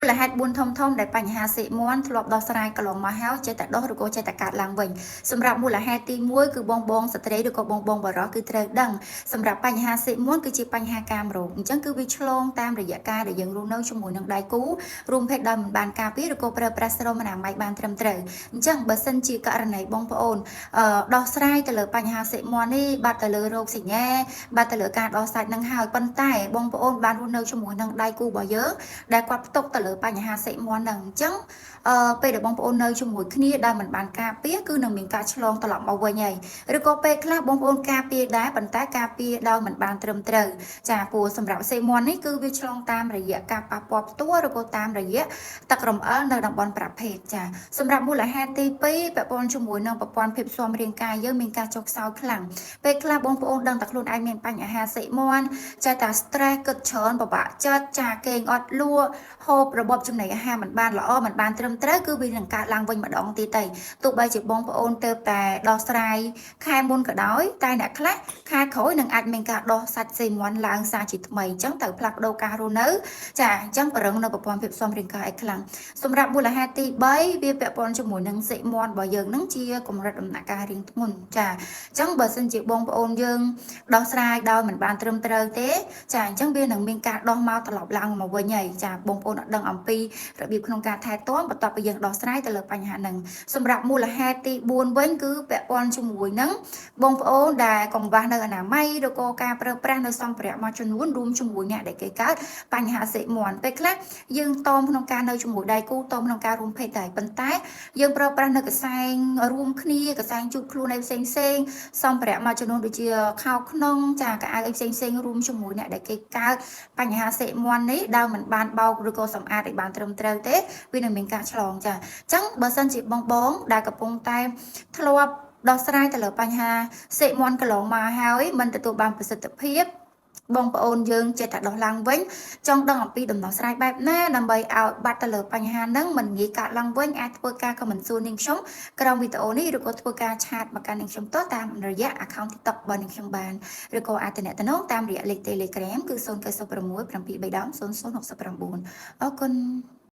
ลហេតុ4ធំធំដែលបញ្ហាសិមន់ធ្លាប់ដោះស្រាយកន្លងមកហើយចេះតែដោះឬក៏ចេះតែកាត់ឡើងវិញសម្រាប់មូលហេតុទី1គឺបងស្ត្រីឬក៏បងបរិសុទ្ធគឺត្រូវដឹងសម្រាប់បញ្ហាសិមន់គឺជាបញ្ហាកាមរោគអញ្ចឹងគឺវាឆ្លងតាមរយៈការដែលយើងរស់នៅជាមួយនឹងដៃគូរួមភេទដោយមិនបានការពារឬក៏ប្រើប្រាស់ស្រោមអនាម័យបានត្រឹមត្រូវអញ្ចឹងបើសិនជាករណីបងប្អូនដោះស្រាយទៅលើបញ្ហាសិមន់នេះបាត់ទៅលើរោគសញ្ញាបាត់ទៅលើការដោះសាច់នឹងហើយប៉ុន្តែបងប្អូនបានរស់នៅជាមួយនឹងដៃគូរបស់យើងដែលគាត់ផ្ទុកទៅលើបញ្ហាសិមន់ហ្នឹងអញ្ចឹងពេលដែលបងប្អូននៅជាមួយគ្នាដែលមិនបានការពារគឺនឹងមានការឆ្លងត្រឡប់មកវិញហើយឬក៏ពេលខ្លះបងប្អូនការពារដែរប៉ុន្តែការពារដោយមិនបានត្រឹមត្រូវចាព្រោះសម្រាប់សិមន់នេះគឺវាឆ្លងតាមរយៈការប៉ះពាល់ផ្ទាល់ឬក៏តាមរយៈទឹករំអិលនៅតំបន់ប្រភេទចាសម្រាប់មូលហេតុទី2ពាក់ព័ន្ធជាមួយនឹងប្រព័ន្ធភាពស៊ាំរាងកាយយើងមានការចុកខ្សោយខ្លាំងពេលខ្លះបងប្អូនដឹងតែខ្លួនឯងមានបញ្ហាសិមន់ចេះតែ stress គិតច្រើនពិបាកចិត្តចាគេងអត់លក់ហូបរបបចំណីអាហារមិនបានល្អមិនបានត្រឹមត្រូវគឺវានឹងកើតឡើងវិញម្ដងទៀតទៅទោះបីជាបងប្អូនទៅតែដោះស្រាយខែមុនក៏ដោយតែអ្នកខ្លះខែក្រោយនឹងអាចមានការដោះសាច់សិមន់ឡើងសារជាថ្មីអញ្ចឹងត្រូវផ្លាស់ប្ដូរការរស់នៅចាអញ្ចឹងប្រឹងនៅប្រព័ន្ធភាពស៊ាំរាងកាយឲ្យខ្លាំងសម្រាប់មូលហេតុទី3វាពាក់ព័ន្ធជាមួយនឹងសិមន់របស់យើងនឹងជាកម្រិតដំណាក់កាលរាងធ្ងន់ចាអញ្ចឹងបើសិនជាបងប្អូនយើងដោះស្រាយដោយមិនបានត្រឹមត្រូវទេចាអញ្ចឹងវានឹងមានការដោះមកត្រឡប់ឡើងមកវិញហើយចាបងប្អូនអត់ដឹងអំពីរបៀបក្នុងការថែទាំបន្ទាប់ពីយើងដោះស្រាយទៅលើបញ្ហាហ្នឹងសម្រាប់មូលហេតុទី4វិញគឺពាក់ព័ន្ធជាមួយនឹងបងប្អូនដែលកង្វះនៅអនាម័យឬក៏ការប្រើប្រាស់នៅសម្ភារៈមួយចំនួនរួមជាមួយអ្នកដែលគេកើតបញ្ហាសិមន់ពេលខ្លះយើងតមក្នុងការនៅជាមួយដៃគូតមក្នុងការរួមភេទដែរប៉ុន្តែយើងប្រើប្រាស់នៅកសែងរួមគ្នាកសែងជូតខ្លួនឯផ្សេងសម្ភារៈមួយចំនួនដូចជាខោក្នុងចាកៅអៅផ្សេងរួមជាមួយអ្នកដែលគេកើតបញ្ហាសិមន់នេះដោយមិនបានបោកឬក៏សម្អាតឲ្យបានត្រឹមត្រូវទេវានឹងមានការឆ្លងចាអញ្ចឹងបើសិនជាបងដែលកំពុងតែធ្លាប់ដោះស្រាយទៅលើបញ្ហាសិមន់កន្លងមកហើយមិនទទួលបានប្រសិទ្ធភាពបងប្អូនយើងចេះតែដោះឡើងវិញចង់ដឹងអំពីដំណោះស្រាយបែបណាដើម្បីឲ្យបាត់ទៅលើបញ្ហាហ្នឹងមិនងាយកើតឡើងវិញអាចធ្វើការខមមិនសួរនាងខ្ញុំក្រោមវីដេអូនេះឬក៏ធ្វើការឆាតមកកាន់នាងខ្ញុំតតាមរយៈ account TikTok របស់នាងខ្ញុំបានឬក៏អាចទំនាក់ទំនងតាមរយៈលេខ Telegram គឺ0906 730 0069អរគុណ